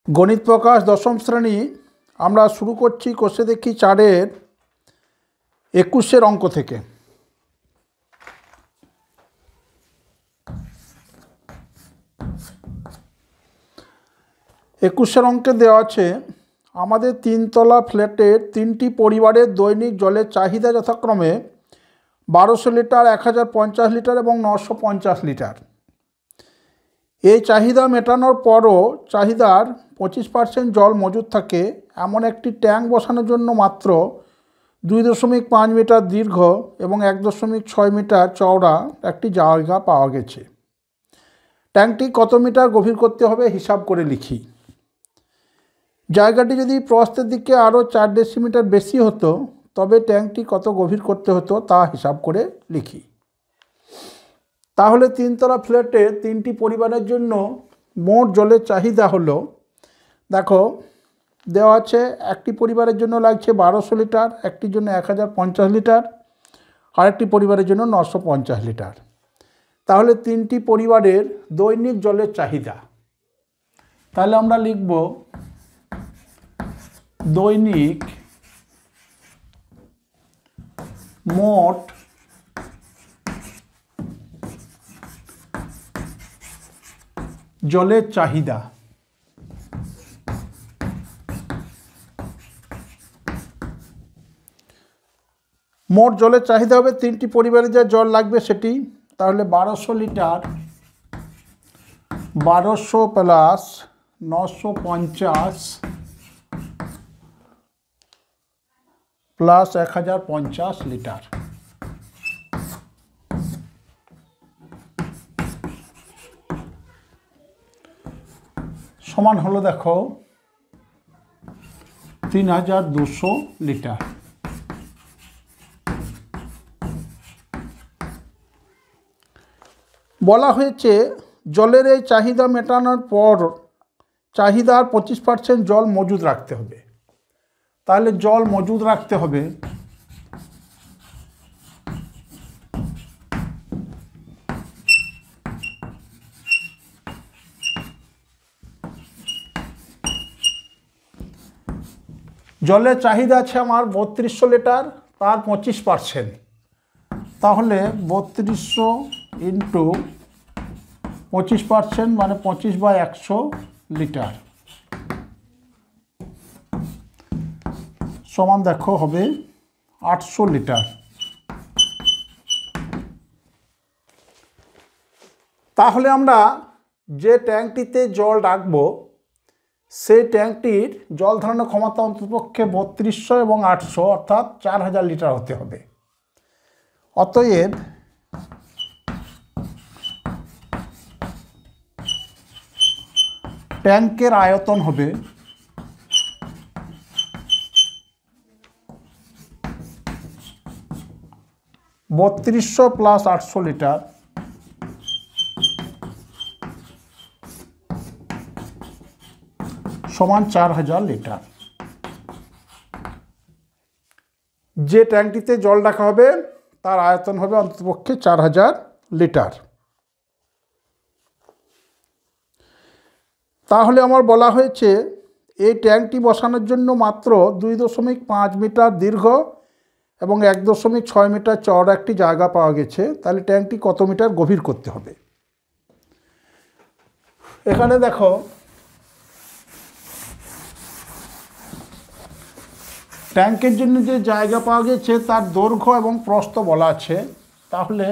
গণিত প্রকাশ দশম শ্রেণী আমরা শুরু করছি কোষে দেখি 4-এর 21-এর অঙ্ক থেকে। একুশের অঙ্কে দেওয়া আছে আমাদের 3তলা ফ্ল্যাটের 3টি পরিবারের দৈনিক জলের চাহিদা যথাক্রমে 1200 লিটার, 1050 লিটার এবং 950 লিটার। এই চাহিদা মেটানোর পরও চাহিদার 25% জল মজুদ থাকে এমন একটি ট্যাঙ্ক বসানোর জন্য মাত্র 2.5 মিটার দীর্ঘ এবং 1.6 মিটার চওড়া একটি জায়গা পাওয়া গেছে। ট্যাঙ্কটি কত মিটার গভীর করতে হবে হিসাব করে লিখি। জায়গাটি যদি প্রস্থের দিকে আরও 4 ডেসিমিটার বেশি হতো তবে ট্যাঙ্কটি কত গভীর করতে হতো তা হিসাব করে লিখি। তাহলে 3তলা ফ্ল্যাটে 3টি পরিবারের জন্য মোট জলের চাহিদা হলো, দেখো দেওয়া আছে একটি পরিবারের জন্য লাগছে 1200 লিটার, একটির জন্য 1050 লিটার, আরেকটি পরিবারের জন্য 950 লিটার। তাহলে 3টি পরিবারের দৈনিক জলের চাহিদা, তাহলে আমরা লিখব দৈনিক মোট জলের চাহিদা। মোট জলের চাহিদা হবে 3টি পরিবারে যা জল লাগবে সেটি, তাহলে 1200 লিটার, 1200 প্লাস 950 প্লাস 1050 লিটার সমান হলো দেখো 3200 লিটার। বলা হয়েছে জলের এই চাহিদা মেটানোর পর চাহিদার 25% জল মজুদ রাখতে হবে। তাহলে জল মজুদ রাখতে হবে জলের চাহিদা আছে আমার 3200 লিটার, তার 25%, তাহলে 3200 ইন্টু 25% মানে 25/100 লিটার সমান দেখো হবে 800 লিটার। তাহলে আমরা যে ট্যাঙ্কটিতে জল রাখবো সেই ট্যাঙ্কটির জল ধারণের ক্ষমতা অন্ততপক্ষে 3200 এবং 800 অর্থাৎ 4000 লিটার হতে হবে। অতএব ট্যাঙ্কের আয়তন হবে 3200 প্লাস 800 লিটার সমান 4000 লিটার। যে ট্যাঙ্কটিতে জল রাখা হবে তার আয়তন হবে অন্ততপক্ষে 4000 লিটার। তাহলে আমার বলা হয়েছে এই ট্যাঙ্কটি বসানোর জন্য মাত্র 2.5 মিটার দীর্ঘ এবং 1.6 মিটার চওড়া একটি জায়গা পাওয়া গেছে। তাহলে ট্যাঙ্কটি কত মিটার গভীর করতে হবে। এখানে দেখো ট্যাঙ্কের জন্য যে জায়গা পাওয়া গেছে তার দৈর্ঘ্য এবং প্রস্থ বলা আছে, তাহলে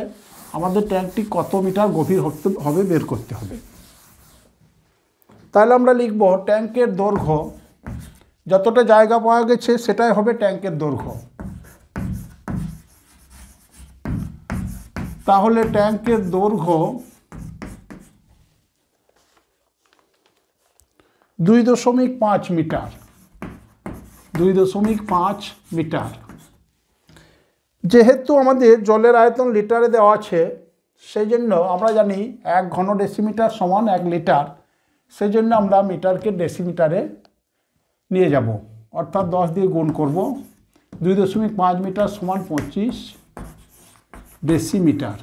আমাদের ট্যাঙ্কটি কত মিটার গভীর হবে বের করতে হবে। তাহলে আমরা লিখব ট্যাঙ্কের দৈর্ঘ্য, যতটা জায়গা পাওয়া গেছে সেটাই হবে ট্যাঙ্কের দৈর্ঘ্য। তাহলে ট্যাঙ্কের দৈর্ঘ্য 2.5 মিটার, 2.5 মিটার। যেহেতু আমাদের জলের আয়তন লিটারে দেওয়া আছে সেই জন্য আমরা জানি 1 ঘন ডেসিমিটার সমান 1 লিটার, সেই জন্য আমরা মিটারকে ডেসিমিটারে নিয়ে যাব, অর্থাৎ 10 দিয়ে গুণ করব। 2.5 মিটার সমান 25 ডেসিমিটার।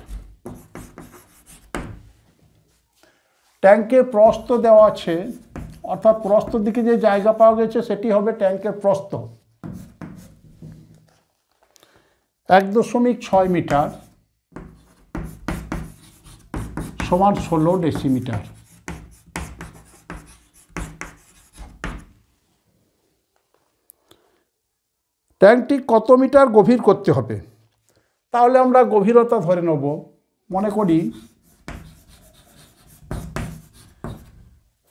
ট্যাঙ্কের প্রস্থ দেওয়া আছে অর্থাৎ প্রস্থ দিকে যে জায়গা পাওয়া গেছে সেটি হবে ট্যাঙ্কের প্রস্থ 1.6 মিটার সমান 16 ডেসিমিটার। ট্যাঙ্কটি কত মিটার গভীর করতে হবে? তাহলে আমরা গভীরতা ধরে নেব। মনে করি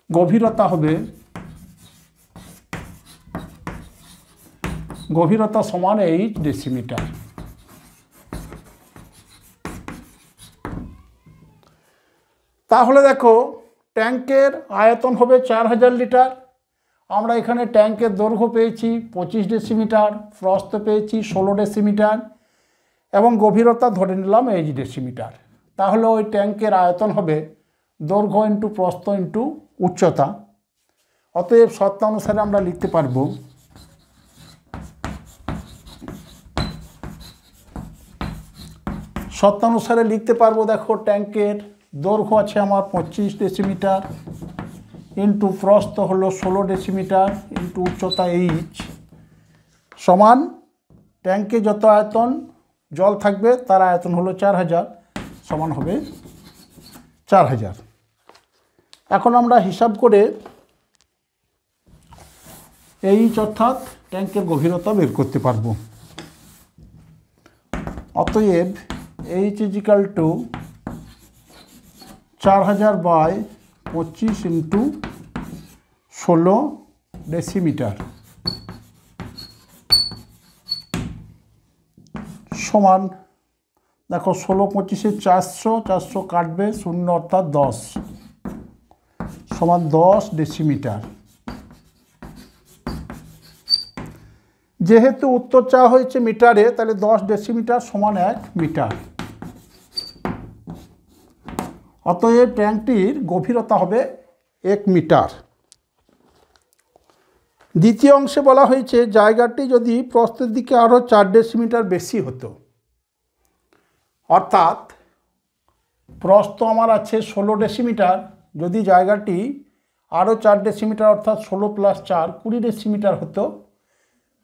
গভীরতা হবে সমান 8 ডেসিমিটার। তাহলে দেখো ট্যাঙ্কের আয়তন হবে 4000 লিটার। আমরা এখানে ট্যাঙ্কের দৈর্ঘ্য পেয়েছি 25 ডেসিমিটার, প্রস্থ পেয়েছি 16 ডেসিমিটার এবং গভীরতা ধরে নিলাম 8 ডেসিমিটার। তাহলে ওই ট্যাঙ্কের আয়তন হবে দৈর্ঘ্য ইন্টু প্রস্থ ইন্টু উচ্চতা। অতএব শর্তানুসারে আমরা লিখতে পারবো দেখো ট্যাঙ্কের দৈর্ঘ্য আছে আমার 25 ডেসিমিটার ইন্টু প্রস্থ হলো 16 ডেসিমিটার ইন্টু উচ্চতা h সমান ট্যাঙ্কে যত আয়তন জল থাকবে তার আয়তন হলো 4000 সমান হবে 4000। এখন আমরা হিসাব করে h অর্থাৎ ট্যাঙ্কের গভীরতা বের করতে পারবো। অতএব h is equal to 4000 by 25 into 16 decimetre সমান দেখো 16 25 400 কাটবে 0 অর্থাৎ 10 সমান 10 ডেসিমিটার। যেহেতু উত্তর চাওয়া হয়েছে মিটারে তাহলে 10 ডেসিমিটার সমান 1 মিটার। অতএব ট্যাঙ্কটির গভীরতা হবে 1 মিটার। দ্বিতীয় অংশে বলা হয়েছে জায়গাটি যদি প্রস্থের দিকে আরও 4 ডেসিমিটার বেশি হতো, অর্থাৎ প্রস্থ আমার আছে 16 ডেসিমিটার, যদি জায়গাটি আরও 4 ডেসিমিটার অর্থাৎ 16 প্লাস 4 20 ডেসিমিটার হতো,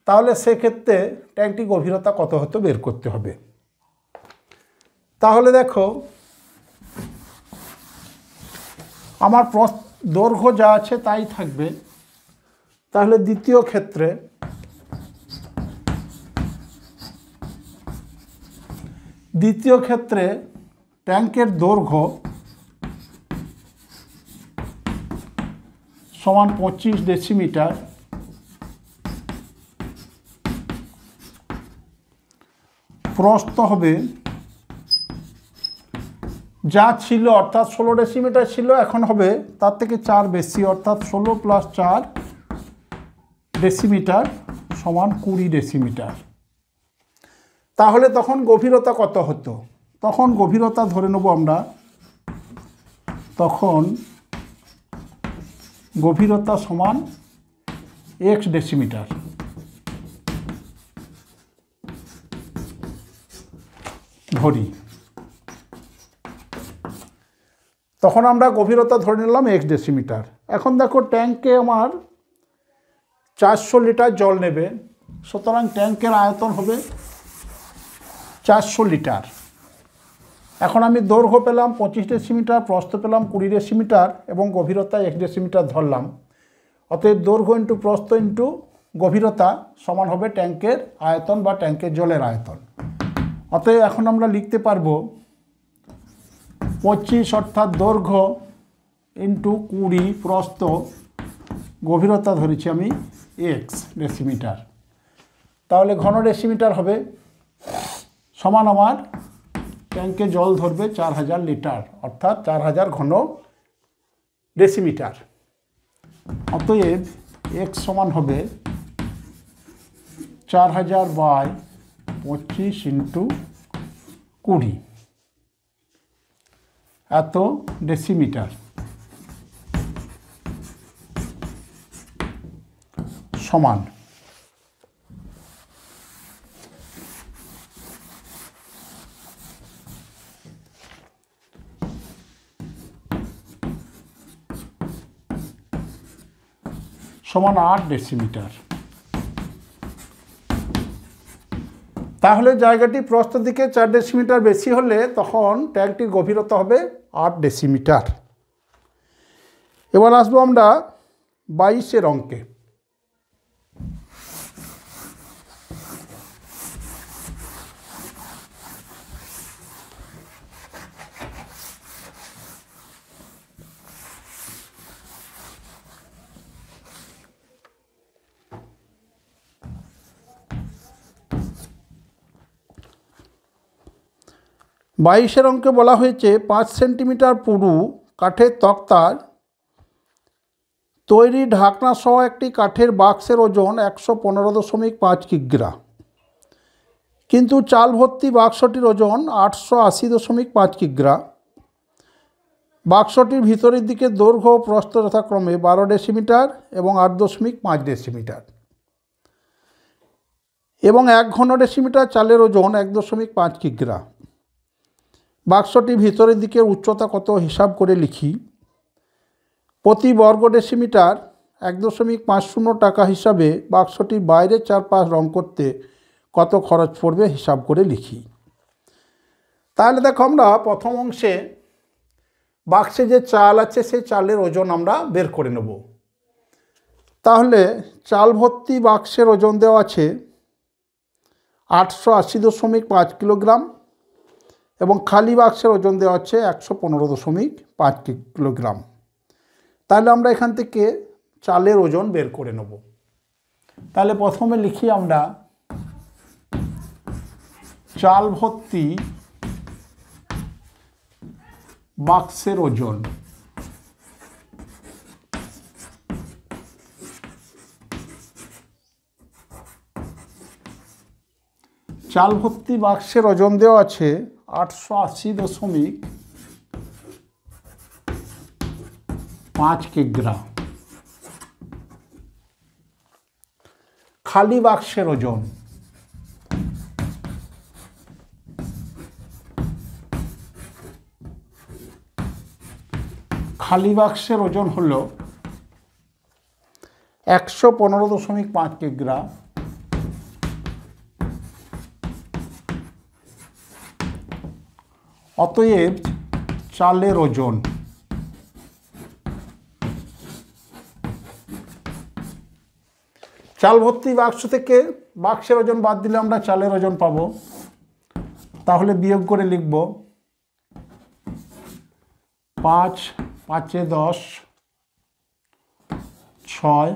তাহলে সেক্ষেত্রে ট্যাঙ্কটি গভীরতা কত হতো বের করতে হবে। তাহলে দেখো আমার দৈর্ঘ্য যা আছে তাই থাকবে। তাহলে দ্বিতীয় ক্ষেত্রে ট্যাঙ্কের দৈর্ঘ্য সমান 25 ডেসিমিটার প্রস্থ হবে যা ছিল অর্থাৎ 16 ডেসিমিটার ছিল, এখন হবে তার থেকে 4 বেশি অর্থাৎ 16 প্লাস 4 ডেসিমিটার সমান 20 ডেসিমিটার। তাহলে তখন গভীরতা কত হতো? তখন গভীরতা ধরে নেব আমরা, তখন গভীরতা সমান x ডেসিমিটার। ধরি তখন আমরা গভীরতা ধরে নিলাম x ডেসিমিটার। এখন দেখো ট্যাঙ্কে আমার 400 লিটার জল নেবে, সুতরাং ট্যাঙ্কের আয়তন হবে 400 লিটার। এখন আমি দৈর্ঘ্য পেলাম 25 ডেসিমিটার, প্রস্থ পেলাম 20 ডেসিমিটার এবং গভীরতা 1 ডেসিমিটার ধরলাম। অতএব দৈর্ঘ্য ইন্টু প্রস্থ ইন্টু গভীরতা সমান হবে ট্যাঙ্কের আয়তন বা ট্যাঙ্কের জলের আয়তন। অতএব এখন আমরা লিখতে পারবো 25 অর্থাৎ দৈর্ঘ্য ইন্টু 20 প্রস্থ, গভীরতা ধরেছি আমি x ডেসিমিটার। তাহলে ঘন ডেসিমিটার হবে সমান আমার ট্যাঙ্কে জল ধরবে 4000 লিটার অর্থাৎ 4000 ঘন ডেসিমিটার। অতএব x সমান হবে 4000 বাই 25 ইন্টু 20 এত ডেসিমিটার সমান সমান 8 ডেসিমিটার। তাহলে জায়গাটি প্রস্থ দিকে 4 ডেসিমিটার বেশি হলে তখন ট্যাঙ্কটির গভীরতা হবে 8 ডেসিমিটার। এবার আসবো আমরা 22-এর অঙ্কে। বাইশের অঙ্কে বলা হয়েছে 5 সেন্টিমিটার পুরু কাঠের তক্তার তৈরি ঢাকনা সহ একটি কাঠের বাক্সের ওজন 115.5 কিগ্রা, কিন্তু চাল ভর্তি বাক্সটির ওজন 880.5 কিগ্রা। বাক্সটির ভিতরের দিকে দৈর্ঘ্য ও প্রস্থ যথাক্রমে 12 ডেসিমিটার এবং 8.5 ডেসিমিটার এবং 1 ঘন ডেসিমিটার চালের ওজন 1.5 কিগ্রা। বাক্সটি ভিতরের দিকের উচ্চতা কত হিসাব করে লিখি। প্রতি বর্গ ডেসিমিটার 1.50 টাকা হিসাবে বাক্সটির বাইরের চারপাশ রং করতে কত খরচ পড়বে হিসাব করে লিখি। তাহলে দেখো আমরা প্রথম অংশে বাক্সে যে চাল আছে সেই চালের ওজন আমরা বের করে নেব। তাহলে চাল ভর্তি বাক্সের ওজন দেওয়া আছে 880.5 কিলোগ্রাম এবং খালি বাক্সের ওজন দেওয়া হচ্ছে 115.5 কিলোগ্রাম। তাহলে আমরা এখান থেকে চালের ওজন বের করে নেব। তাহলে প্রথমে লিখি আমরা চাল ভর্তি বাক্সের ওজন। চাল ভর্তি বাক্সের ওজন দেওয়া আছে 880.5 কিগ্রা। খালি বাক্সের ওজন হলো 115.5 কিগ্রা। অতএব চালের ওজন চাল ভর্তি বাক্স থেকে বাক্সের ওজন বাদ দিলে আমরা চালের ওজন পাবো। তাহলে বিয়োগ করে লিখব 5 5 10 6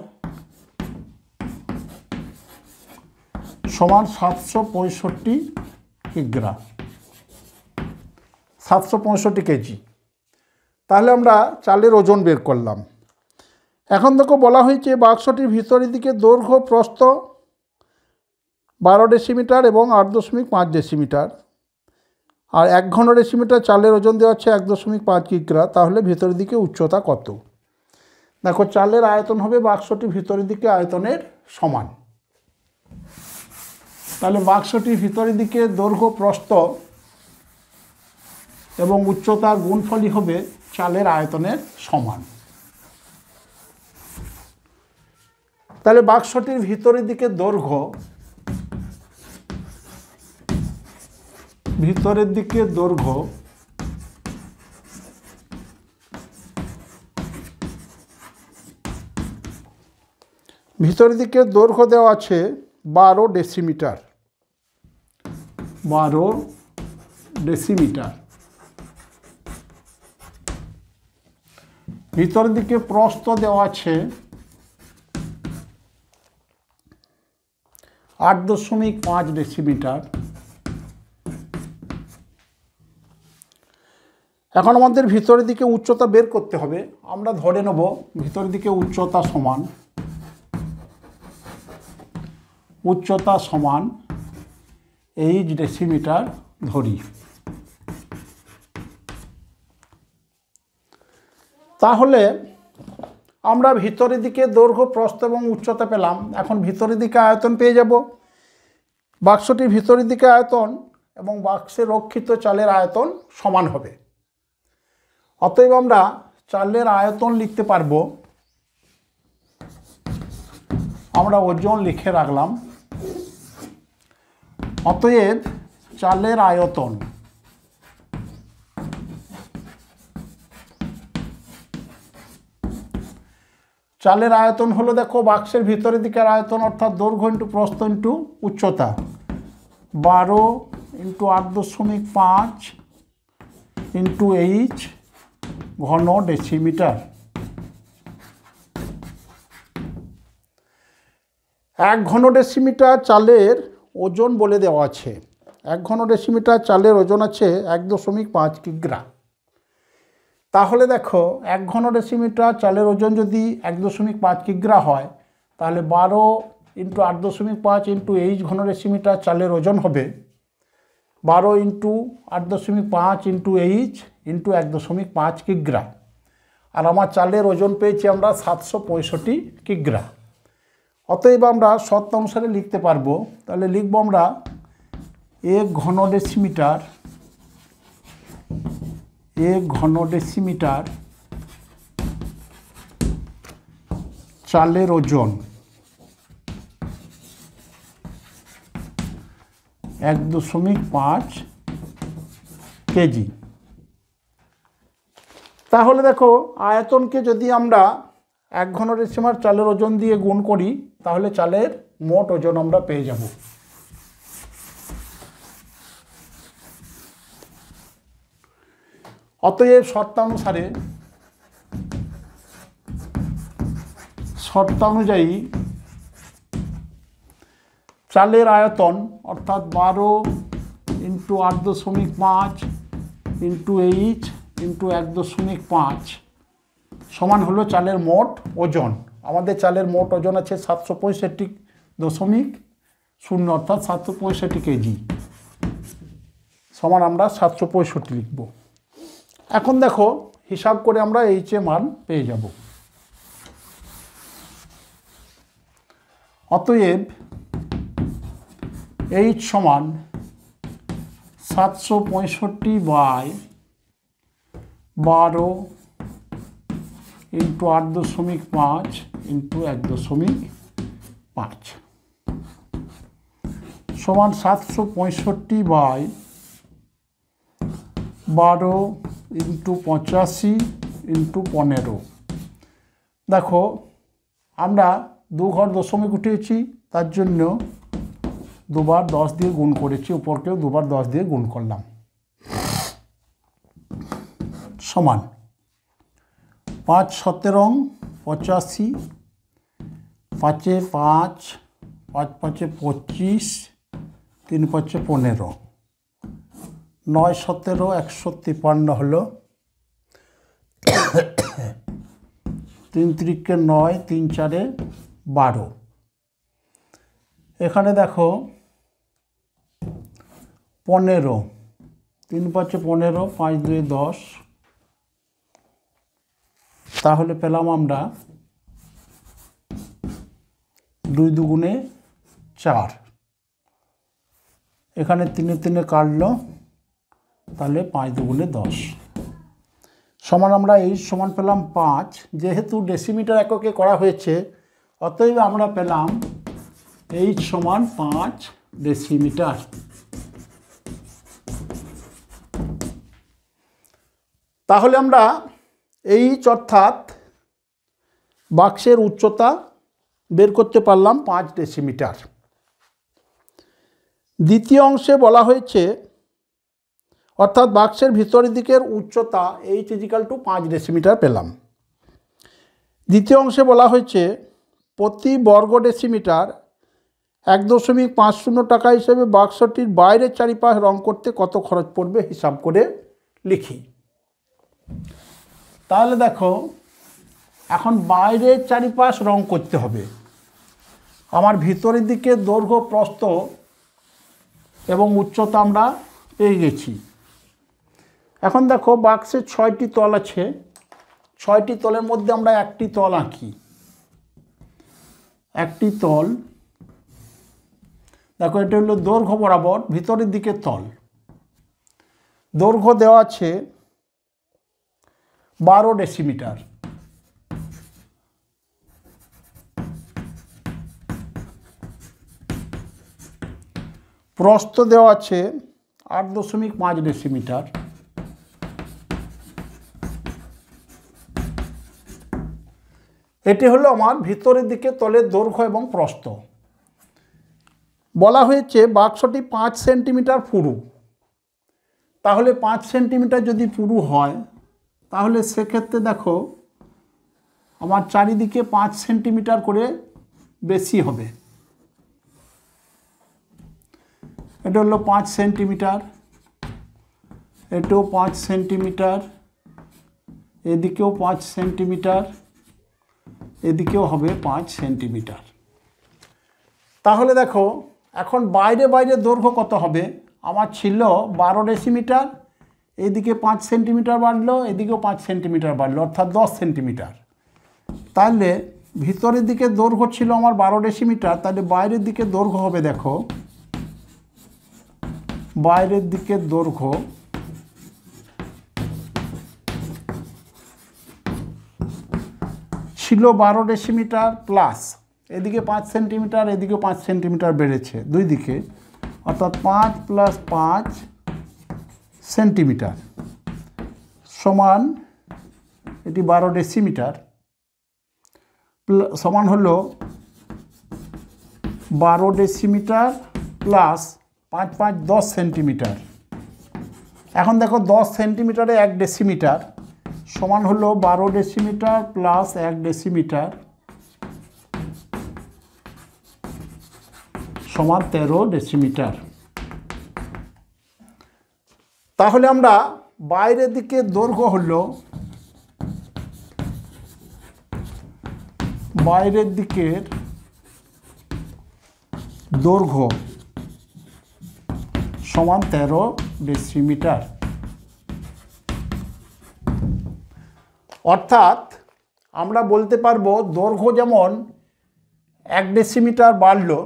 সমান 765 কিগ্রা, 765 কেজি। তাহলে আমরা চালের ওজন বের করলাম। এখন দেখো বলা হয়েছে বাক্সটির ভিতরের দিকে দৈর্ঘ্য প্রস্থ 12 ডেসিমিটার এবং 8.5 ডেসিমিটার আর 1 ঘন ডেসিমিটার চালের ওজন দেওয়া হচ্ছে 1.5 কিগ্রা। তাহলে ভিতরের দিকে উচ্চতা কত? দেখো চালের আয়তন হবে বাক্সটির ভিতরের দিকে আয়তনের সমান। তাহলে বাক্সটির ভিতরের দিকে দৈর্ঘ্য প্রস্থ এবং উচ্চতার গুণফলই হবে চালের আয়তনের সমান। তাহলে বাক্সটির ভিতরের দিকে দৈর্ঘ্য ভিতরের দিকে দৈর্ঘ্য দেওয়া আছে 12 ডেসিমিটার। 12 ডেসিমিটার। ভিতরের দিকে প্রস্থ দেওয়া আছে 8.5 ডেসিমিটার। এখন আমাদের ভিতরের দিকে উচ্চতা বের করতে হবে। আমরা ধরে নেব ভিতরের দিকে উচ্চতা সমান এইচ ডেসিমিটার ধরি। তাহলে আমরা ভিতরের দিকে দৈর্ঘ্য প্রস্থ এবং উচ্চতা পেলাম। এখন ভিতরের দিকে আয়তন পেয়ে যাব। বাক্সটির ভিতরের দিকে আয়তন এবং বাক্সে রক্ষিত চালের আয়তন সমান হবে। অতএব আমরা চালের আয়তন লিখতে পারবো আমরা ওজন লিখে রাখলাম। অতএব চালের আয়তন হলো, দেখো বাক্সের ভিতরের দিকের আয়তন অর্থাৎ দৈর্ঘ্য ইন্টু প্রস্থ ইন্টু উচ্চতা, 12 ইন্টু 8.5 ইন্টু এইচ ঘন ডেসিমিটার। 1 ঘন ডেসিমিটার চালের ওজন বলে দেওয়া আছে। 1 ঘন ডেসিমিটার চালের ওজন আছে 1.5 কিগ্রা। তাহলে দেখো 1 ঘন ডেসিমিটার চালের ওজন যদি 1.5 কিগ্রা হয়, তাহলে 12 ইন্টু 8.5 ইন্টু এইচ ঘন ডেসিমিটার চালের ওজন হবে 12 ইন্টু 8.5 ইন্টু এইচ ইন্টু 1.5 কিগ্রা। আর আমার চালের ওজন পেয়েছি আমরা 765 কিগ্রা। অতএব আমরা শর্ত অনুসারে লিখতে পারবো। তাহলে লিখব আমরা 1 ঘন ডেসিমিটার চালের ওজন 1.5 কেজি। তাহলে দেখো আয়তনকে যদি আমরা 1 ঘন ডেসিমিটার চালের ওজন দিয়ে গুণ করি, তাহলে চালের মোট ওজন আমরা পেয়ে যাব। অতএব শর্তানুযায়ী চালের আয়তন অর্থাৎ 12 ইন্টু 8.5 ইন্টু এইচ ইন্টু 1.5 সমান হলো চালের মোট ওজন। আমাদের চালের মোট ওজন আছে 765.0 অর্থাৎ 765 কেজি, সমান আমরা 765 লিখব। এখন দেখো হিসাব করে আমরা এইচের মান পেয়ে যাব। অতএব এইচ সমান 765/12 ইন্টু 8.5 ইন্টু 1.5 সমান 765/12 ইন্টু 85 ইন্টু 15। দেখো আমরা 2 ঘর দশমিক উঠিয়েছি, তার জন্য 2 বার 10 দিয়ে গুণ করেছি, উপরকেও 2 বার 10 দিয়ে গুণ করলাম, সমান 5 17 85, 5 5, 5 5 25, 3 5 15, 9 17 153 হলো, 3 3 9, 3 4 12। এখানে দেখো 15, 3 5 15, 5 2 10, তাহলে পেলাম আমরা 2 2 4। এখানে 3 3 কাটলো, তাহলে 5 2 10 সমান আমরা এই সমান পেলাম 5। যেহেতু ডেসিমিটার এককে করা হয়েছে, অতএব আমরা পেলাম এইচ সমান 5 ডেসিমিটার। তাহলে আমরা এইচ অর্থাৎ বাক্সের উচ্চতা বের করতে পারলাম 5 ডেসিমিটার। দ্বিতীয় অংশে বলা হয়েছে অর্থাৎ বাক্সের ভিতরের দিকের উচ্চতা এইচ ইজিক্যাল টু 5 ডেসিমিটার পেলাম। দ্বিতীয় অংশে বলা হয়েছে প্রতি বর্গ ডেসিমিটার 1.50 টাকা হিসেবে বাক্সটির বাইরের চারিপাশ রং করতে কত খরচ পড়বে হিসাব করে লিখি। তাহলে দেখো এখন বাইরের চারিপাশ রং করতে হবে। আমার ভিতরের দিকে দৈর্ঘ্য প্রস্থ এবং উচ্চতা আমরা পেয়ে গেছি। এখন দেখো বাক্সের 6টি তল আছে, 6টি তলের মধ্যে আমরা একটি তল আঁকি। একটি তল দেখো, এটা হলো দৈর্ঘ্য বরাবর ভিতরের দিকে তল। দৈর্ঘ্য দেওয়া আছে 12 ডেসিমিটার। প্রস্থ দেওয়া আছে 8.5 ডেসিমিটার। এটি হলো আমার ভিতরের দিকে তলের দৈর্ঘ্য এবং প্রস্থ। বলা হয়েছে বাক্সটি 5 সেন্টিমিটার পুরু। তাহলে 5 সেন্টিমিটার যদি পুরু হয় তাহলে সেক্ষেত্রে দেখো আমার চারিদিকে 5 সেন্টিমিটার করে বেশি হবে। এটা হলো 5 সেন্টিমিটার, এটাও 5 সেন্টিমিটার, এদিকেও 5 সেন্টিমিটার, এদিকেও হবে 5 সেন্টিমিটার। তাহলে দেখো এখন বাইরে বাইরে দৈর্ঘ্য কত হবে? আমার ছিল 12 ডেসিমিটার, এদিকে 5 সেন্টিমিটার বাড়লো, এদিকেও 5 সেন্টিমিটার বাড়লো, অর্থাৎ 10 সেন্টিমিটার। তাহলে ভিতরের দিকে দৈর্ঘ্য ছিল আমার 12 ডেসিমিটার, তাহলে বাইরের দিকে দৈর্ঘ্য হবে, দেখো বাইরের দিকে দৈর্ঘ্য ছিল 12 ডেসিমিটার প্লাস এদিকে 5 সেন্টিমিটার, এদিকেও 5 সেন্টিমিটার বেড়েছে দুই দিকে, অর্থাৎ 5 + 5 সেন্টিমিটার সমান এটি 12 ডেসিমিটার সমান হলো 12 ডেসিমিটার প্লাস 5 × 5 = 10 সেন্টিমিটার। এখন দেখো 10 সেন্টিমিটারে 1 ডেসিমিটার সমান হলো 12 ডেসিমিটার প্লাস 1 ডেসিমিটার সমান 13 ডেসিমিটার। তাহলে আমরা বাইরের দিকে দৈর্ঘ্য হলো, বাইরের দিকের দৈর্ঘ্য সমান 13 ডেসিমিটার। অর্থাৎ আমরা বলতে পারবো দৈর্ঘ্য যেমন 1 ডেসিমিটার বাড়লো,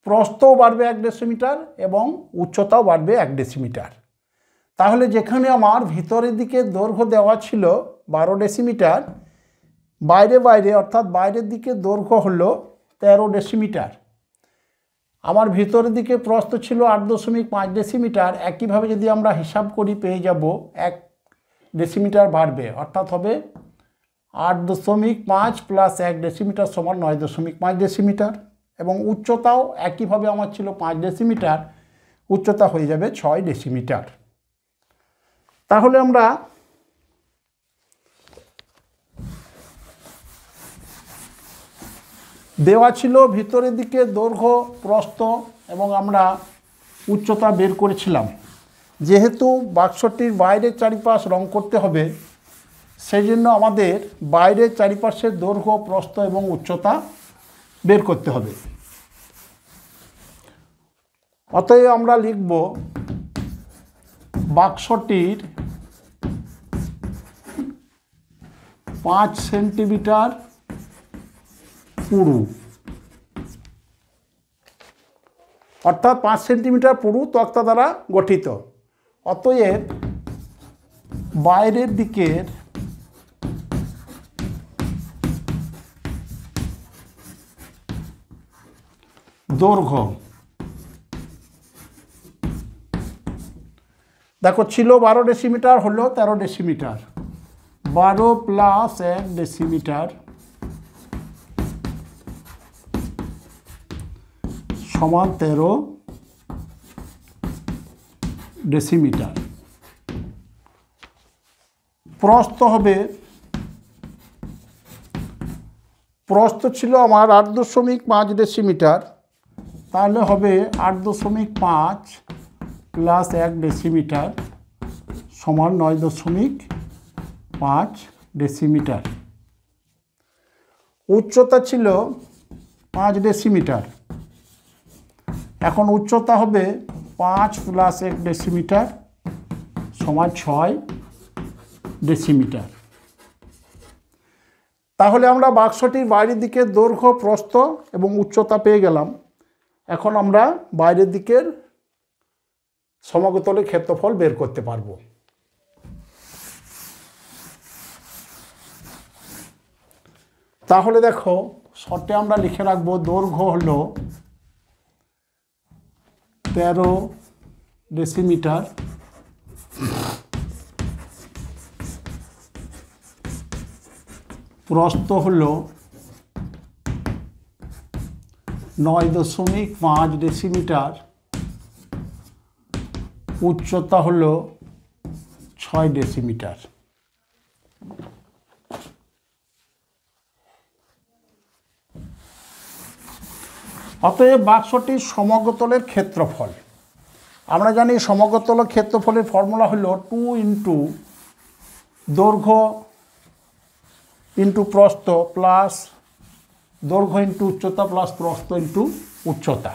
প্রস্থও বাড়বে 1 ডেসিমিটার এবং উচ্চতাও বাড়বে 1 ডেসিমিটার। তাহলে যেখানে আমার ভিতরের দিকে দৈর্ঘ্য দেওয়া ছিল 12 ডেসিমিটার, বাইরে বাইরে অর্থাৎ বাইরের দিকে দৈর্ঘ্য হলো 13 ডেসিমিটার, আমার ভিতরের দিকে প্রস্থ ছিল 8.5 ডেসিমিটার। একইভাবে যদি আমরা হিসাব করি পেয়ে যাব 1 ডেসিমিটার বাড়বে, অর্থাৎ হবে 8.5 + 1 ডেসিমিটার সমান 9.5 ডেসিমিটার, এবং উচ্চতাও একইভাবে আমার ছিল 5 ডেসিমিটার, উচ্চতা হয়ে যাবে 6 ডেসিমিটার। তাহলে আমরা দেওয়া ছিল ভিতরের দিকে দৈর্ঘ্য, প্রস্থ এবং আমরা উচ্চতা বের করেছিলাম। যেহেতু বাক্সটির বাইরের চারিপাশ রং করতে হবে, সেই জন্য আমাদের বাইরের চারিপাশের দৈর্ঘ্য, প্রস্থ এবং উচ্চতা বের করতে হবে। অতএব আমরা লিখব বাক্সটির 5 সেন্টিমিটার পুরু, অর্থাৎ 5 সেন্টিমিটার পুরু তক্তা দ্বারা গঠিত। অতএব বাইরের দিকের দৈর্ঘ্য দেখো ছিল 12 ডেসিমিটার, হলো 13 ডেসিমিটার, 12 + 1 ডেসিমিটার সমান 13 ডেসিমিটার। প্রস্থ হবে, প্রস্থ ছিল আমার 8.5 ডেসিমিটার, তাহলে হবে 8.5 + 1 ডেসিমিটার সমান 9.5 ডেসিমিটার। উচ্চতা ছিল 5 ডেসিমিটার, এখন উচ্চতা হবে 5 + 1 ডেসিমিটার সমান 6 ডেসিমিটার। তাহলে আমরা বাক্সটির বাইরের দিকে দৈর্ঘ্য, প্রস্থ এবং উচ্চতা পেয়ে গেলাম। এখন আমরা বাইরের দিকের সমতলের ক্ষেত্রফল বের করতে পারব। তাহলে দেখো শর্টে আমরা লিখে রাখবো দৈর্ঘ্য হলো 13 ডেসিমিটার, প্রস্থ হলো 9.5 ডেসিমিটার, উচ্চতা হলো 6 ডেসিমিটার। অতএব বাক্সটির সমগ্রতলের ক্ষেত্রফল, আমরা জানি সমগ্রতলের ক্ষেত্রফলের ফর্মুলা হলো 2 ইন্টু দৈর্ঘ্য ইন্টু প্রস্থ প্লাস দৈর্ঘ্য ইন্টু উচ্চতা প্লাস প্রস্থ ইন্টু উচ্চতা,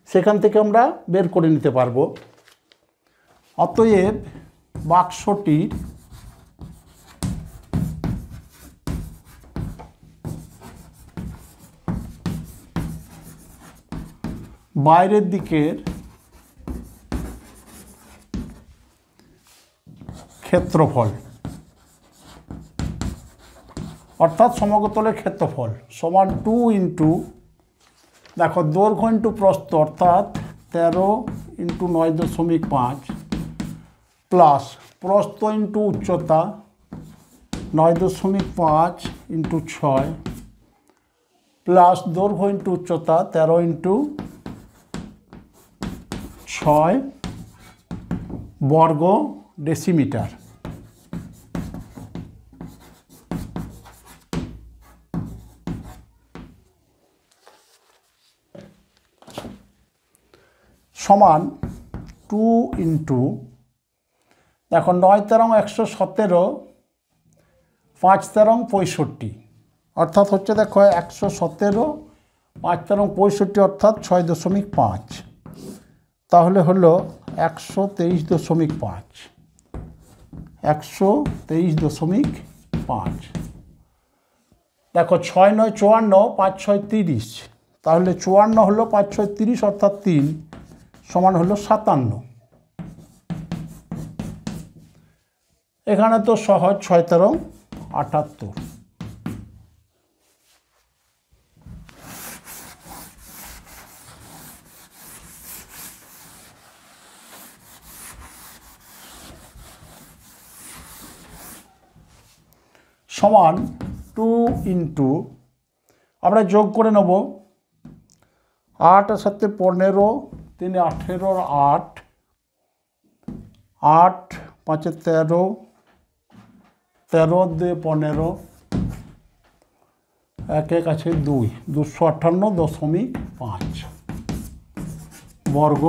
সেখান থেকে আমরা বের করে নিতে পারবো। অতএব বাক্সটির বাইরের দিকের ক্ষেত্রফল অর্থাৎ সমগ্রতলের ক্ষেত্রফল সমান 2 ইন্টু, দেখো দৈর্ঘ্য ইন্টু প্রস্থ অর্থাৎ 13 ইন্টু 9.5 প্লাস প্রস্থ ইন্টু উচ্চতা 9.5 ইন্টু 6 প্লাস দৈর্ঘ্য ইন্টু উচ্চতা 13 ইন্টু 6 বর্গ ডেসিমিটার। সমান 2 ইন্টু, দেখো 9 তেরং 117, 5 তেরং 65, অর্থাৎ হচ্ছে দেখো 117, 5 তেরং 65 অর্থাৎ 6.5, তাহলে হলো 123.5, 123.5। দেখো 6 9 54, 5 6 30, তাহলে 54 হলো 5 6 30 অর্থাৎ 3 সমান হলো 57। এখানে তো সহজ, 6 তেরং 78। সমান 2 ইন্টু, আমরা যোগ করে নেব 8 আর 7 15, 3 18, 8 8 5 13, 13 2 15, 1 1 আছে 2, 258.5 বর্গ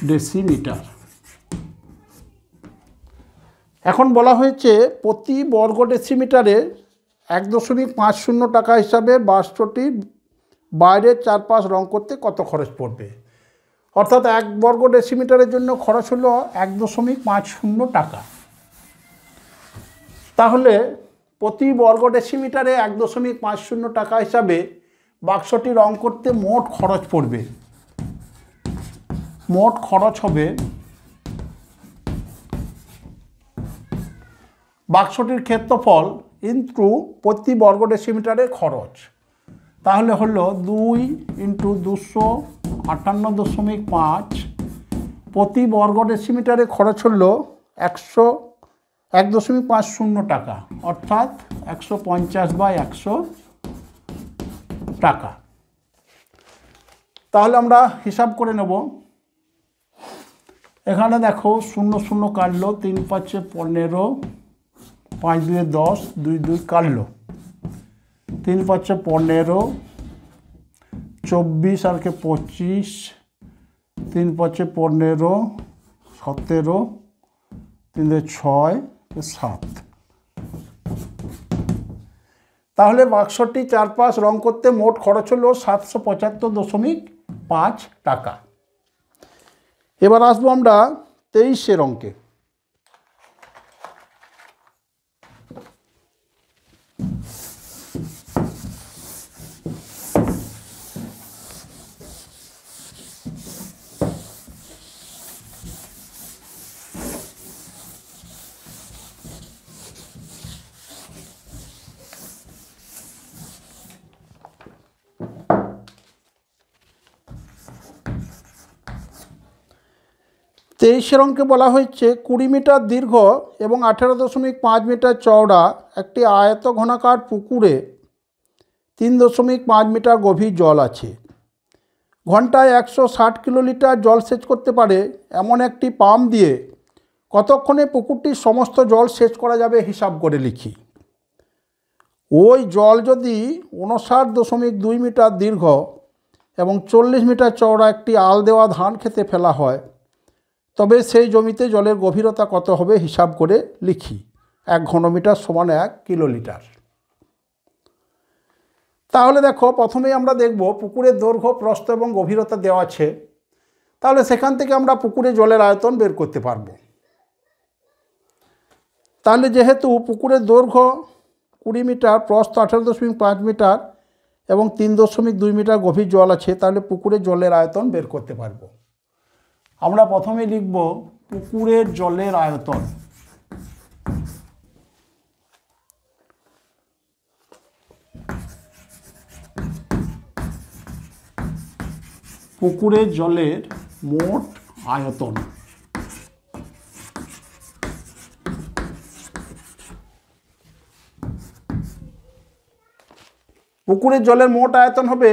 ডেসিমিটার। এখন বলা হয়েছে প্রতি বর্গ ডেসিমিটারে 1.50 টাকা হিসাবে বাক্সটির বাইরের চারপাশ রং করতে কত খরচ পড়বে। অর্থাৎ 1 বর্গ ডেসিমিটারের জন্য খরচ হলো 1.50 টাকা। তাহলে প্রতি বর্গ ডেসিমিটারে 1.50 টাকা হিসাবে বাক্সটি রং করতে মোট খরচ পড়বে। মোট খরচ হবে বাক্সটির ক্ষেত্রফল ইন্টু প্রতি বর্গ ডেসিমিটারের খরচ, তাহলে হলো 2 ইন্টু 258.5, প্রতি বর্গ ডেসিমিটারে খরচ হলো 1.50 টাকা, অর্থাৎ 150/100 টাকা। তাহলে আমরা হিসাব করে নেব। এখানে দেখো 0 0 কাটলো, 3 5 15, 5 2 10, 2 2 কাটলো, 3 5 15, 24 আর কে 25, 3 5 15, 17, 3 6, 7। তাহলে বাক্সটি চারপাশ রং করতে মোট খরচ হলো 775.5 টাকা। এবার আসবো আমরা 23 অঙ্কে। 23 অঙ্কে বলা হয়েছে 20 মিটার দীর্ঘ এবং 18.5 মিটার চওড়া একটি আয়ত ঘনাকার পুকুরে 3.5 মিটার গভীর জল আছে। ঘন্টায় 160 কিলোলিটার জল সেচ করতে পারে এমন একটি পাম্প দিয়ে কতক্ষণে পুকুরটির সমস্ত জল সেচ করা যাবে হিসাব করে লিখি। ওই জল যদি 59.2 মিটার দীর্ঘ এবং 40 মিটার চওড়া একটি আল দেওয়া ধান খেতে ফেলা হয় তবে সেই জমিতে জলের গভীরতা কত হবে হিসাব করে লিখি। 1 ঘনমিটার সমান 1 কিলোলিটার। তাহলে দেখো, প্রথমেই আমরা দেখব পুকুরের দৈর্ঘ্য, প্রস্থ এবং গভীরতা দেওয়া আছে। তাহলে সেখান থেকে আমরা পুকুরে জলের আয়তন বের করতে পারব। তাহলে যেহেতু পুকুরের দৈর্ঘ্য 20 মিটার, প্রস্থ 18.5 মিটার এবং 3.2 মিটার গভীর জল আছে, তাহলে পুকুরের জলের আয়তন বের করতে পারব। আমরা প্রথমে লিখব পুকুরের জলের আয়তন। পুকুরের জলের মোট আয়তন। পুকুরের জলের মোট আয়তন হবে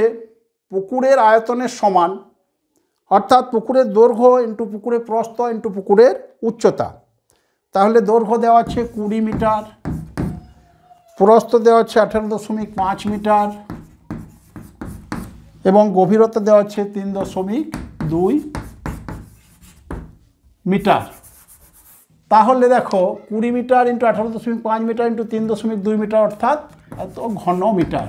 পুকুরের আয়তনের সমান, অর্থাৎ পুকুরের দৈর্ঘ্য ইন্টু পুকুরের প্রস্থ ইন্টু পুকুরের উচ্চতা। তাহলে দৈর্ঘ্য দেওয়া আছে 20 মিটার, প্রস্থ দেওয়া আছে 18.5 মিটার এবং গভীরতা দেওয়া আছে 3.2 মিটার। তাহলে দেখো 20 metre into 18.5 metre into 3.2 metre অর্থাৎ এত ঘন মিটার।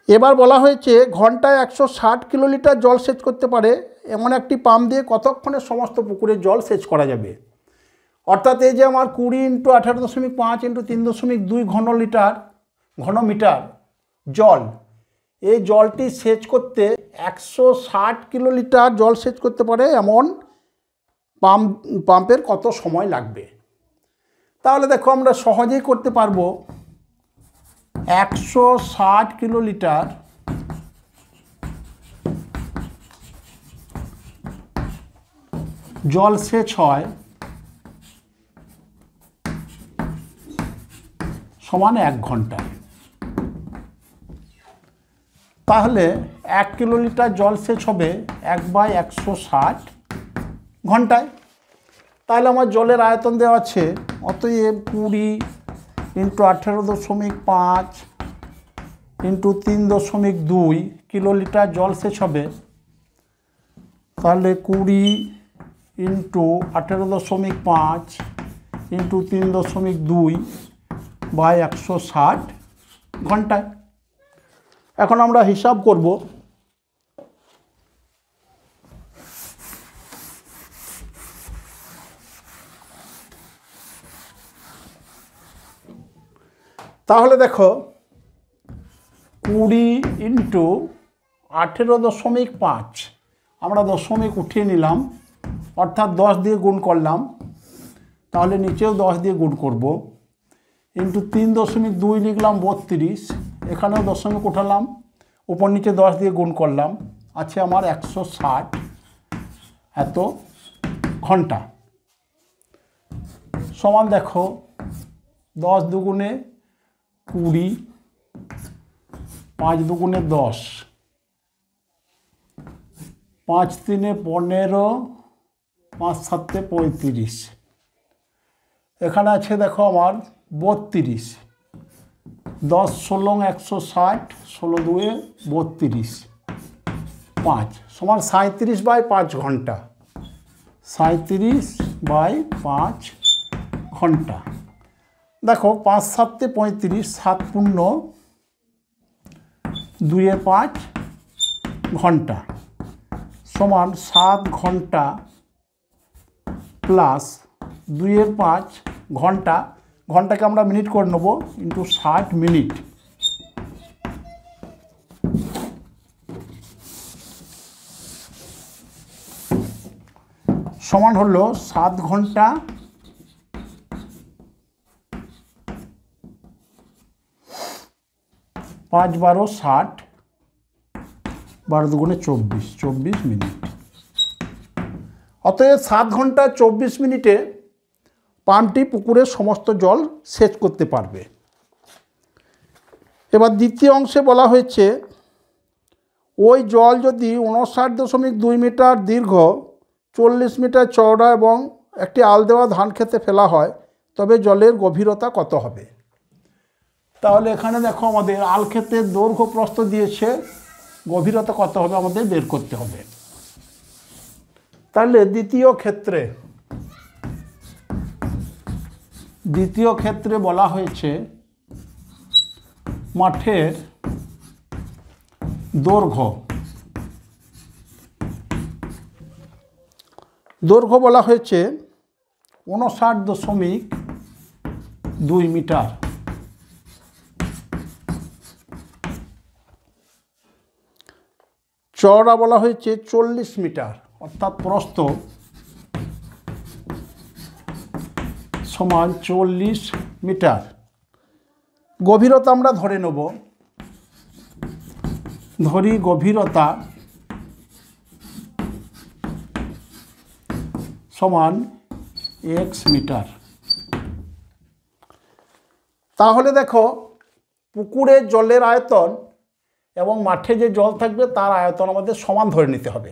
এবার বলা হয়েছে ঘন্টায় 160 কিলোলিটার জল সেচ করতে পারে এমন একটি পাম্প দিয়ে কতক্ষণে সমস্ত পুকুরের জল সেচ করা যাবে। অর্থাৎ এই যে আমার 20 ইন্টু 18.5 ইন্টু 3.2 ঘন মিটার জল, এই জলটি সেচ করতে 160 কিলোলিটার জল সেচ করতে পারে এমন পাম্পের কত সময় লাগবে। তাহলে দেখো, আমরা সহজেই করতে পারবো। 160 কিলোলিটার জল সেচ হয় সমান 1 ঘন্টায়। তাহলে 1 কিলোলিটার জল সেচ হবে 1/160 ঘন্টায়। তাহলে আমার জলের আয়তন দেওয়া আছে, অতএব 20 ইন্টু 18.5 ইন্টু 3.2 কিলোলিটার জল সেচ হবে। তাহলে 20 ইন্টু 18.5 ইন্টু 3.2 বাই 160 ঘন্টায়। এখন আমরা হিসাব করব। তাহলে দেখো, 20 ইন্টু 18.5 আমরা দশমিক উঠিয়ে নিলাম, অর্থাৎ 10 দিয়ে গুণ করলাম। তাহলে নিচেও 10 দিয়ে গুণ করব। ইন্টু 3.2 লিখলাম 32, এখানেও দশমিক উঠালাম, উপর নিচে 10 দিয়ে গুণ করলাম, আছে আমার 160 এত ঘন্টা। সমান দেখো, 10 দুগুণে 20, 5 দুগুণে 10, 5 3 15, 5 7 35, এখানে আছে দেখো আমার 32, 10 16 160, 16 2 32, 5 সমান 37/5 ঘন্টা। 37/5 ঘন্টা। দেখো, 5 7 35, 7 পূর্ণ 2 5 ঘন্টা সমান 7 ঘন্টা প্লাস 2 5 ঘন্টা। ঘন্টাকে আমরা মিনিট করে নেব, ইন্টু 60 মিনিট। সমান হলো 7 ঘন্টা 5 12 60 12 দুগুণে 24 মিনিট। অতএব 7 ঘন্টা 24 মিনিটে পাম্পটি পুকুরের সমস্ত জল সেচ করতে পারবে। এবার দ্বিতীয় অংশে বলা হয়েছে ওই জল যদি 59.2 মিটার দীর্ঘ, 40 মিটার চওড়া এবং একটি আল দেওয়া ধান খেতে ফেলা হয় তবে জলের গভীরতা কত হবে। তাহলে এখানে দেখো আমাদের আল ক্ষেতের দৈর্ঘ্য প্রস্থ দিয়েছে, গভীরতা কত হবে আমাদের বের করতে হবে। তাহলে দ্বিতীয় ক্ষেত্রে বলা হয়েছে মাঠের দৈর্ঘ্য বলা হয়েছে 59.2 মিটার। চওড়া বলা হয়েছে 40 মিটার, অর্থাৎ প্রস্থ সমান 40 মিটার। গভীরতা আমরা ধরে নেব, ধরি গভীরতা সমান x মিটার। তাহলে দেখো পুকুরের জলের আয়তন এবং মাঠে যে জল থাকবে তার আয়তন আমাদের সমান ধরে নিতে হবে।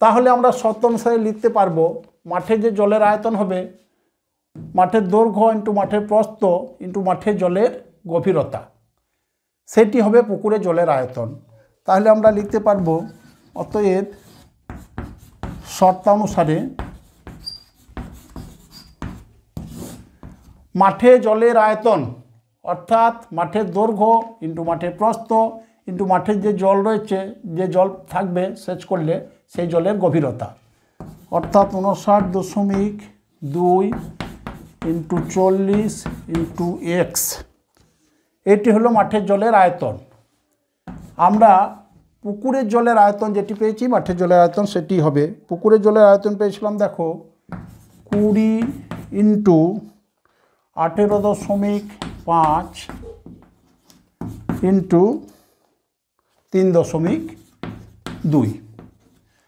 তাহলে আমরা শর্ত অনুসারে লিখতে পারবো মাঠে যে জলের আয়তন হবে মাঠের দৈর্ঘ্য ইন্টু মাঠের প্রস্থ ইন্টু মাঠের জলের গভীরতা, সেটি হবে পুকুরে জলের আয়তন। তাহলে আমরা লিখতে পারবো অতএব শর্তানুসারে মাঠে জলের আয়তন অর্থাৎ মাঠের দৈর্ঘ্য ইন্টু মাঠের প্রস্থ ইন্টু মাঠের যে জল রয়েছে, যে জল থাকবে সেচ করলে সেই জলের গভীরতা, অর্থাৎ 59.2 ইন্টু 40 ইন্টু x, এটি হলো মাঠের জলের আয়তন। আমরা পুকুরের জলের আয়তন যেটি পেয়েছি মাঠের জলের আয়তন সেটি হবে। পুকুরের জলের আয়তন পেয়েছিলাম দেখো 20 ইন্টু 18.5 ইন্টু 3.2।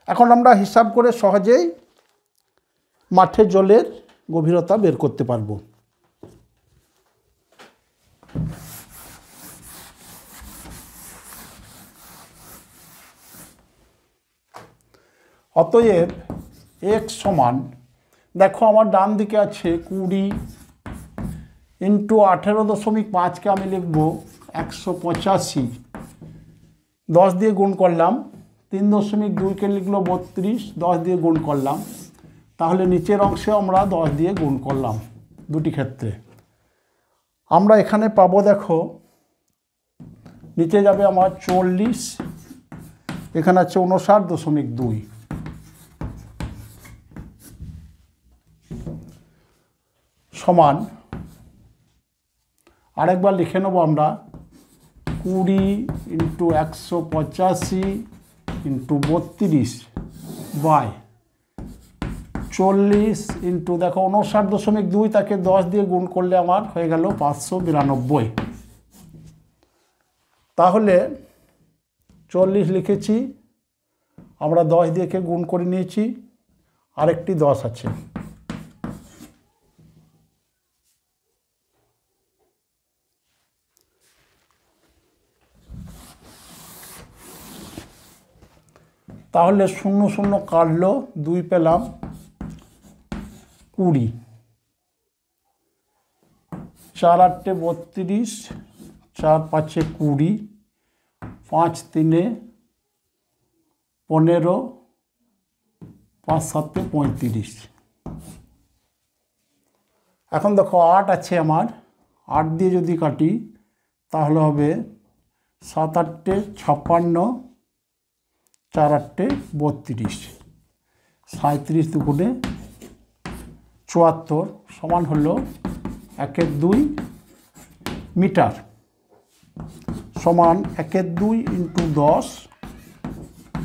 এখন আমরা হিসাব করে সহজেই মাঠের জলের গভীরতা বের করতে পারবো। অতএব x সমান, দেখো আমার ডান দিকে আছে 20 ইন্টু 18.5কে আমি লিখব 185, 10 দিয়ে গুণ করলাম, 3.2কে লিখলো 32, 10 দিয়ে গুণ করলাম। তাহলে নিচের অংশে আমরা 10 দিয়ে গুণ করলাম দুটি ক্ষেত্রে। আমরা এখানে পাবো দেখো নিচে যাবে আমার 40, এখানে আছে 59.2, সমান আরেকবার লিখে নেব আমরা 20 ইন্টু 185 ইন্টু 32 বাই 40 ইন্টু দেখো 59.2, তাকে 10 দিয়ে গুণ করলে আমার হয়ে গেল 592। তাহলে 40 লিখেছি, আমরা 10 দিয়ে গুণ করে নিয়েছি, আরেকটি 10 আছে। তাহলে 0 0 কাটলো, 2 পেলাম, 20, 4 8 32, 4 5 20, 5 3 15, 5 7 35। এখন দেখো 8 আছে আমার, 8 দিয়ে যদি কাটি তাহলে হবে 7 8 56, 4 8 32, 37 দুগুণে 74 সমান হলো 1/2 মিটার, সমান 1/2 ইন্টু 10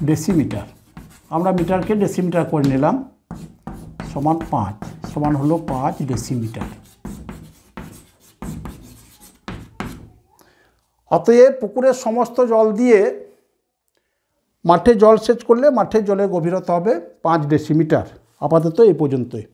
ডেসিমিটার। আমরা মিটারকে ডেসিমিটার করে নিলাম, সমান 5, সমান হলো 5 ডেসিমিটার। অতএব পুকুরের সমস্ত জল দিয়ে মাঠে জল সেচ করলে মাঠের জলের গভীরতা হবে 5 ডেসিমিটার। আপাতত এই পর্যন্তই।